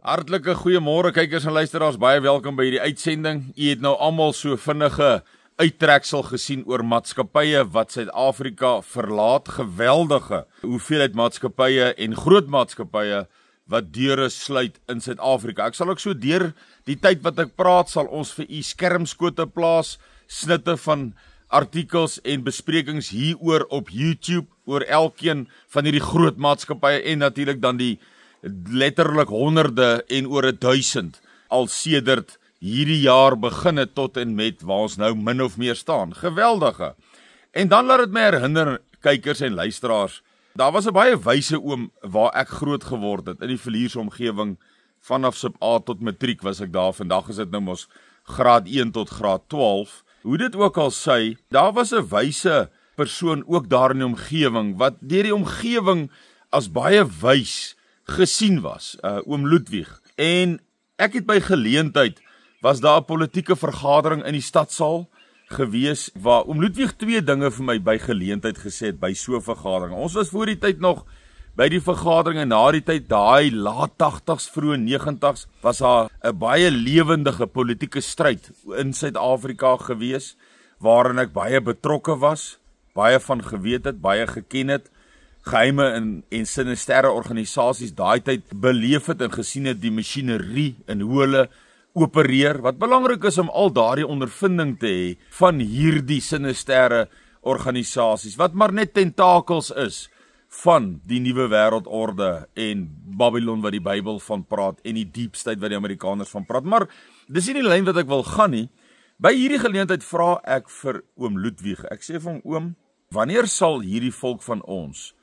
Hartlike goeiemôre kykers en luisteraars, baie welkom by hierdie uitsending. U het nou almal so vinnige uittreksel gesien oor maatskappye wat Suid-Afrika verlaat. Geweldige hoeveelheid maatskappye en groot maatskappye wat deure sluit in Suid-Afrika. Ek sal ook so deur die tyd wat ek praat, sal ons vir u skermskote plaas, snitte van artikels en besprekings hieroor op YouTube, oor elkeen van hierdie groot maatskappye en natuurlik dan die letterlik honderde en oor 1000 al sedert hierdie jaar begin het tot en met waar ons nou min of meer staan. Geweldige. En dan laat dit my herinner, kykers en luisteraars, daar was 'n baie wyse oom waar ek groot geword het in die Villiers omgewing. Vanaf sub A tot matriek was ek daar. Vandag is dit nou mos graad 1 tot graad 12. Hoe dit ook al sê, daar was 'n wyse persoon ook daar in die omgewing wat deur die omgewing as baie wys gesien was, oom Ludwig. En ek het by geleentheid, was daar 'n politieke vergadering in die stadsaal gewees, waar oom Ludwig 2 dinge vir my by geleentheid gesê het, by so 'n vergadering. Ons was voor die tyd nog by die vergadering en na die tyd, daai laat 80s, vroeë 90s, was daar 'n baie lewendige politieke stryd in Suid-Afrika gewees, waarin ek baie betrokke was, baie van geweet het, baie geken het, geheime en sinisterre organisasies daai tyd beleef het en gesien het die masjinerie en hoe hulle opereer. Wat belangrik is om al daardie ondervinding te hê van hierdie sinisterre organisasies, wat maar net tentakels is van die nuwe wêreldorde en Babylon wat die Bybel van praat en die deep state wat die Amerikaners van praat. Maar dis nie die lyn wat ek wil gaan nie. By hierdie geleentheid vra ek vir oom Ludwig. Ek sê vir hom, oom, wanneer sal hierdie volk van ons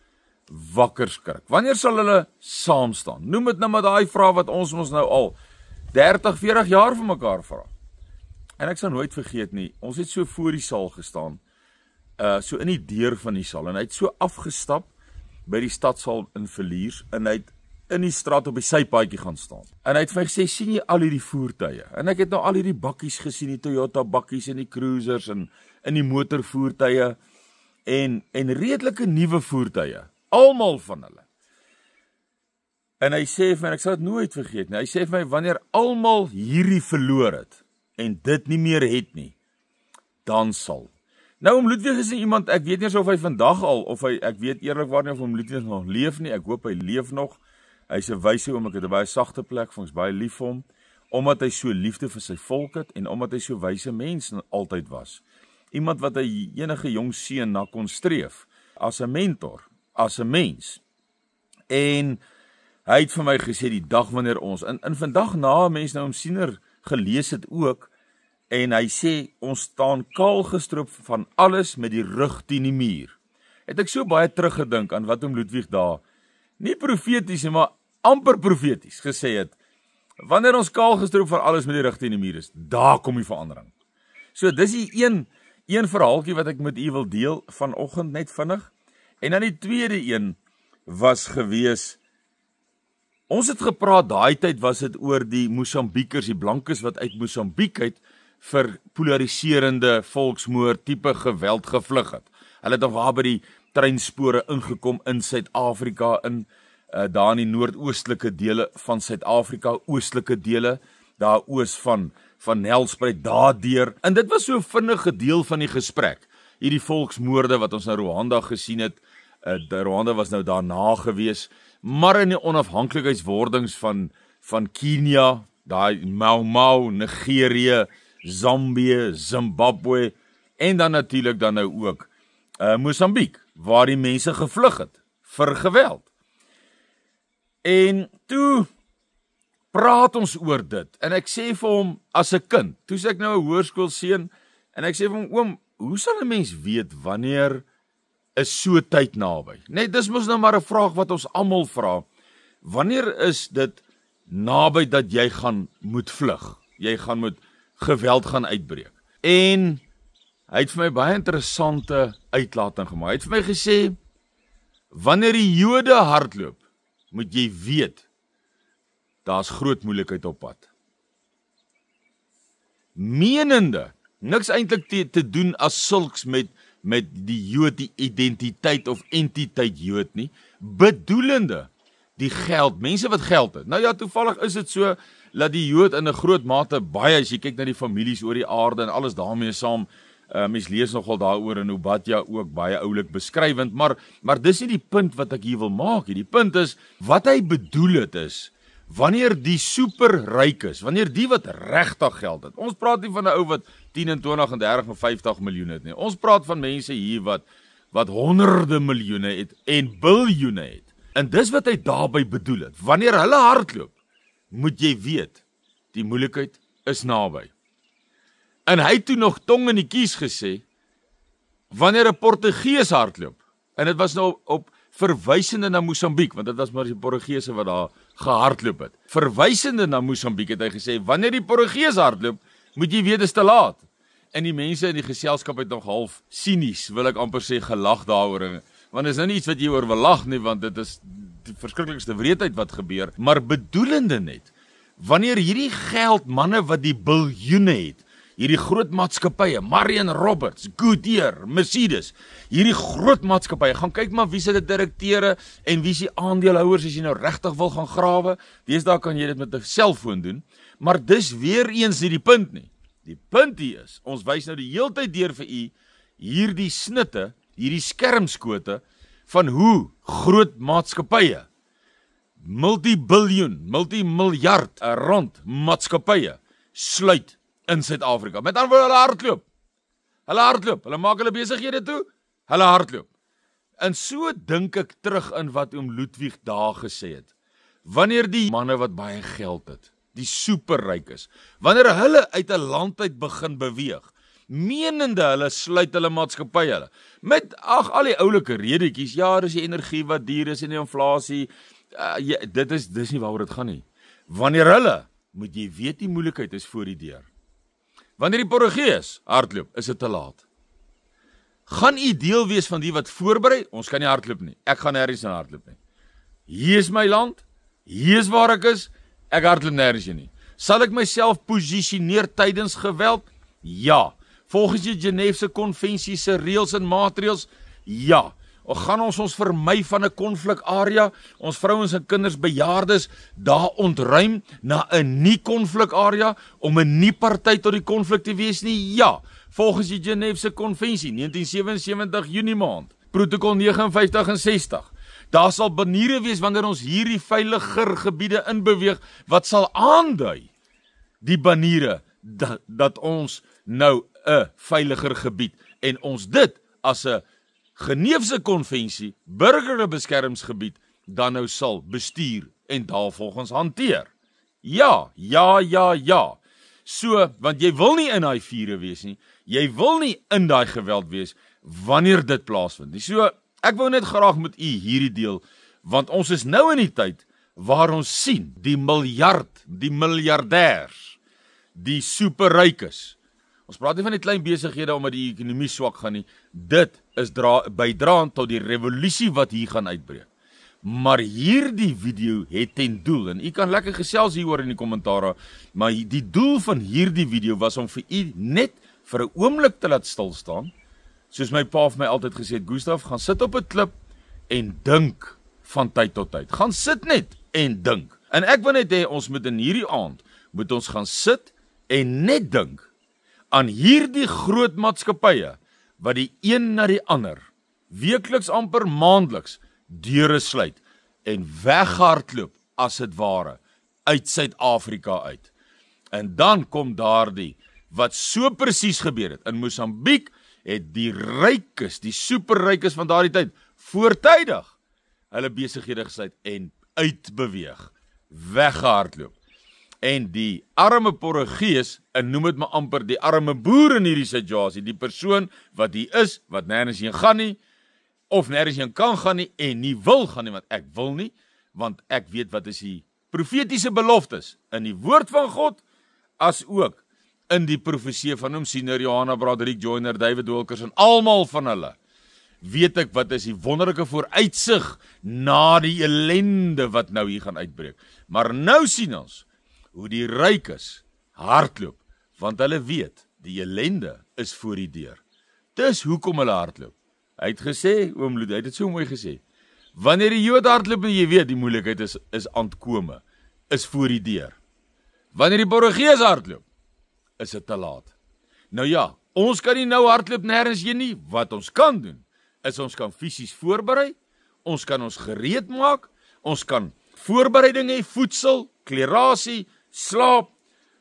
wakker skrik? Wanneer sal hulle saam staan? Noem dit nou maar daai vraag wat ons nou al 30, 40 jaar vir mekaar vra. En ek sal nooit vergeet nie, ons het so voor die saal gestaan, so in die deur van die saal, en hy het so afgestap by die stadsaal in Villiers, en hy het in die straat op die sypaadjie gaan staan. En hy het vir my gesê, sien jy al hierdie voertuie? En ek het nou al hierdie bakkies gesien, die Toyota bakkies en die cruisers en die motorvoertuie en redelike nuwe voertuie. Almal van hulle. En hy sê vir my, ek sal dit nooit vergeet nie, hy sê vir my, wanneer almal hierdie verloor het, en dit nie meer het nie, dan sal. Nou, oom Ludwig is nie iemand, ek weet nie eens of hy vandag al, ek weet eerlikwaar nie of oom Ludwig nog leef nie, ek hoop hy leef nog, hy is 'n wyse oom, ek het 'n baie sagte plek, vir ons baie lief vir hom, omdat hy so liefde vir sy volk het, en omdat hy so wyse mens altyd was. Iemand wat hy enige jong seun na kon streef, as 'n mentor, as 'n mens. En hy het vir my gesê die dag wanneer ons, en vandag na mens nou omsiener gelees het ook, en hy sê, ons staan kaal gestroop van alles met die rug teen die muur. Het ek so baie teruggedink aan wat oom Ludwig daar, nie profeties nie, maar amper profeties gesê het, wanneer ons kaal gestroop van alles met die rug teen die muur is, daar kom die verandering. So dis die een verhaaltjie wat ek met u wil deel vanoggend net vinnig. En dan die tweede een was gewees, ons het gepraat, daai tyd was dit oor die Mosambiekers, die blankes wat uit Mosambiek uit vir polariserende volksmoord tipe geweld gevlug het. Hulle het daar by die treinspore ingekom in Suid-Afrika, daar in die noordoostelike dele van Suid-Afrika, oostelike dele, daar oos van Nelspruit, daardeur. En dit was so 'n vinnige deel van die gesprek. Hierdie volksmoorde wat ons nou Rwanda gesien het, Rwanda was nou daarna gewees, maar in die onafhanklikheidswordings van Kenia, daai Mau, Nigerië, Zambië, Zimbabwe, en dan natuurlik dan nou ook Mosambiek, waar die mense gevlug het vir geweld. En toe praat ons oor dit, en ek sê vir hom, as 'n kind, toe sê ek nou 'n hoërskoolseun, en ek sê vir hom, oom, hoe sal 'n mens weet wanneer is so tyd naby? Net, dis mos nou maar 'n vraag wat ons almal vra. Wanneer is dit naby dat jy gaan moet vlug? Jy gaan moet geweld gaan uitbreek. En hy het vir my baie interessante uitlating gemaak. Hy het vir my gesê, wanneer die Jode hardloop, moet jy weet, daar's groot moeilikheid op pad. Menende, niks eintlik te doen as sulks met die Jood, die identiteit of entiteit Jood nie, bedoelende die geld, mense wat geld het. Nou ja, toevallig is dit so, dat die Jood in 'n groot mate baie, as jy kyk na die families oor die aarde en alles daarmee saam, mens lees nogal daaroor in Obadja ook baie oulik beskrywend, maar dis nie die punt wat ek hier wil maak nie. Die punt is, wat hy bedoel het is, wanneer die superryk is, wanneer die wat regtig geld het, ons praat nie van 'n ou wat 10 en 20 en 30 en 50 miljoen het nie, ons praat van mense hier wat honderde miljoene het en biljoene het, en dis wat hy daarby bedoel het, wanneer hulle hardloop, moet jy weet, die moeilikheid is naby. En hy het toe nog tong in die kies gesê, wanneer 'n Portugees hardloop, en dit was nou op verwysende na Mosambiek, want dit was maar die Portugese wat daar gehardloop het. Verwysende na Mosambiek het hy gesê, wanneer die Portugees hardloop, moet jy weet, is te laat. En die mense in die geselskap het nog half sinies, wil ek amper sê, gelag daaroor, want is nou nie iets wat jy oor wil lag nie, want dit is die verskriklikste wreedheid wat gebeur, maar bedoelende net, wanneer hierdie geld, manne wat die biljoene het, hierdie groot maatskappye, Marion Roberts, Goodyear, Mercedes, hierdie groot maatskappye, gaan kyk maar wie se die direkteure en wie se aandeelhouers, as jy nou regtig wil gaan grawe, deesdae kan jy dit met 'n selfoon doen, maar dis weer eens nie die punt nie. Die punt hier is, ons wys nou die heeltyd deur vir u, hierdie snitte, hierdie skermskote, van hoe groot maatskappye, multi-biljoen, multi-miljard rand maatskappye, sluit in Suid-Afrika. Met ander woorde, hulle hardloop, hulle maak hulle besighede toe, hulle hardloop. En so dink ek terug in wat oom Ludwig daar gesê het. Wanneer die manne wat baie geld het, die superryk is, wanneer hulle uit 'n land uit begin beweeg, menende hulle sluit hulle maatskappy hulle, met al die oulike redetjies, ja, dis die energie wat duur is en die inflasie, dis nie waaroor dit gaan nie. Wanneer hulle, moet jy weet die moeilikheid is voor die deur. Wanneer die Portugees hardloop, is dit te laat. Gaan u deel wees van die wat voorberei? Ons kan nie hardloop nie. Ek gaan nêrens in hardloop nie. Hier is my land, hier is waar ek is, ek hardloop nêrens nie. Sal ek myself posisioneer tydens geweld? Ja. Volgens die Genève konvensie se reëls en maatreëls? Ja. Of gaan ons vermy van 'n konflikarea, ons vrouens en kinders, bejaardes, daar ontruim na 'n nie-konflikarea, om 'n nie-party tot die konflik te wees nie? Ja. Volgens die Genève konvensie, 1977 Junie maand, protokol 59 en 60. Daar sal baniere wees wanneer ons hierdie veiliger gebiede inbeweeg, wat sal aandui, die baniere, dat ons nou 'n veiliger gebied, en ons dit as 'n Geneefse konvensie, burgerlike beskermingsgebied, dan nou sal bestuur en daarvolgens hanteer. Ja. So, want jy wil nie in daai vure wees nie, jy wil nie in daai geweld wees, wanneer dit plaasvind nie. So, ek wou net graag met u hierdie deel, want ons is nou in die tyd, waar ons sien, die miljardairs, die superrykes. Ons praat nie van die klein besighede omdat die ekonomie swak gaan nie. Dit is bydraend tot die revolusie wat hier gaan uitbreek. Maar hierdie video het ten doel, en u kan lekker gesels hieroor in die kommentare, maar die doel van hierdie video was om vir u net vir 'n oomblik te laat stil staan, soos my pa vir my altyd gesê het, Gustaf, gaan sit op 'n klip en dink van tyd tot tyd. Gaan sit net en dink. En ek wil net hê, ons moet in hierdie aand, moet ons gaan sit en net dink aan hierdie groot maatskappye, wat die een na die ander, weekliks amper maandeliks, deure sluit, en weghardloop, as het ware, uit Suid-Afrika uit. En dan kom daardie, wat so presies gebeur het, in Mosambiek, het die rykes, die superrykes van daardie tyd, voortydig, hulle besighede gesluit, en uitbeweeg, weggehardloop. En die arme Portugees, en noem het maar amper die arme boer in hierdie situasie, die persoon wat die is, wat nêrens heen gaan nie, of nêrens heen kan gaan nie, en nie wil gaan nie, want ek wil nie, want ek weet wat is die profetiese beloftes, in die woord van God, as ook in die profesie van hom, Siener, Johanna, Braderick Joyner, David Wilkers, en almal van hulle, weet ek wat is die wonderlike vooruitsig, na die ellende wat nou hier gaan uitbreek. Maar nou sien ons, hoe die rykes hardloop, want hulle weet, die ellende is voor die deur. Dis hoekom hulle hardloop. Hy het gesê, oom Ludwig, hy het dit so mooi gesê, Wanneer die Jood hardloop en jy weet die moeilikheid is aankome, is voor die deur. Wanneer die Borgees hardloop, is dit te laat. Nou ja, ons kan nie nou hardloop nêrens heen nie. Wat ons kan doen, is ons kan fisies voorberei, ons kan ons gereed maak, ons kan voorbereiding hê, voedsel, klerasie, slaap,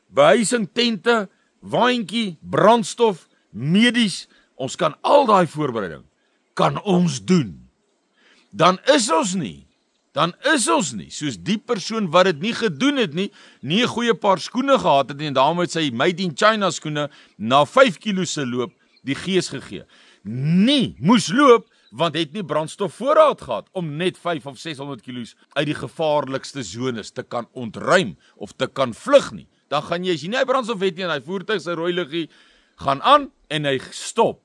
behuising, tente, waantjie, brandstof, medies, ons kan al daai voorbereiding, kan ons doen. Dan is ons nie, soos die persoon wat dit nie gedoen het nie 'n goeie paar skoene gehad het en daarom het sy Made in China skoene na 5 kilo se loop die gees gegee. Nie, moes loop, want het nie brandstof voorraad gehad om net 5 of 600 kilos uit die gevaarlikste zones te kan ontruim of te kan vlug nie. Dan gaan jy, as jy nie hy brandstof het nie en hy voertuig sy rooi liggie gaan aan en hy stop,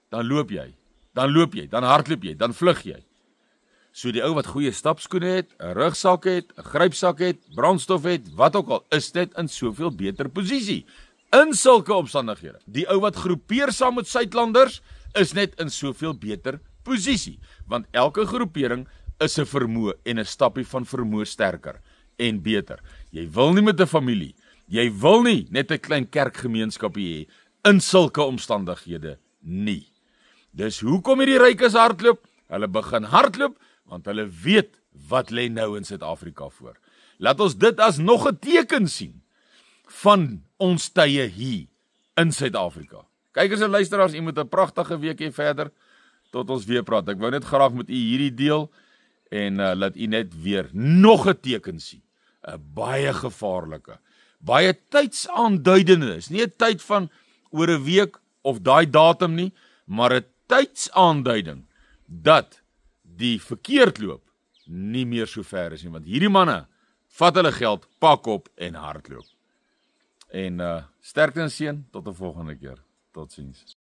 dan loop jy, dan hardloop jy, dan vlug jy. So die ou wat goeie stapskoene het, 'n rugsak het, 'n grypsak het, brandstof het, wat ook al, is dit in soveel beter posisie. In sulke omstandighede. Die ou wat groepeer saam met Suidlanders, is net in soveel beter posisie. Want elke groepering is 'n vermoë en 'n stappie van vermoë sterker en beter. Jy wil nie met 'n familie, jy wil nie net 'n klein kerkgemeenskapie hê, in sulke omstandighede nie. Dis hoekom hierdie rykes hardloop, hulle begin hardloop, want hulle weet wat lê nou in Suid-Afrika voor. Laat ons dit as nog 'n teken sien van ons tye hier in Suid-Afrika. Kykers en luisteraars, u moet 'n pragtige week hê verder, tot ons weer praat. Ek wou net graag met u hierdie deel, en laat u net weer nog 'n teken sien. 'n Baie gevaarlike, baie tydsaanduidende, is nie 'n tyd van oor 'n week of daai datum nie, maar 'n tydsaanduiding, dat die verkeerdloop nie meer so ver is nie, want hierdie manne vat hulle geld, pak op en hardloop. En sterkte en seën, tot 'n volgende keer. Totsiens.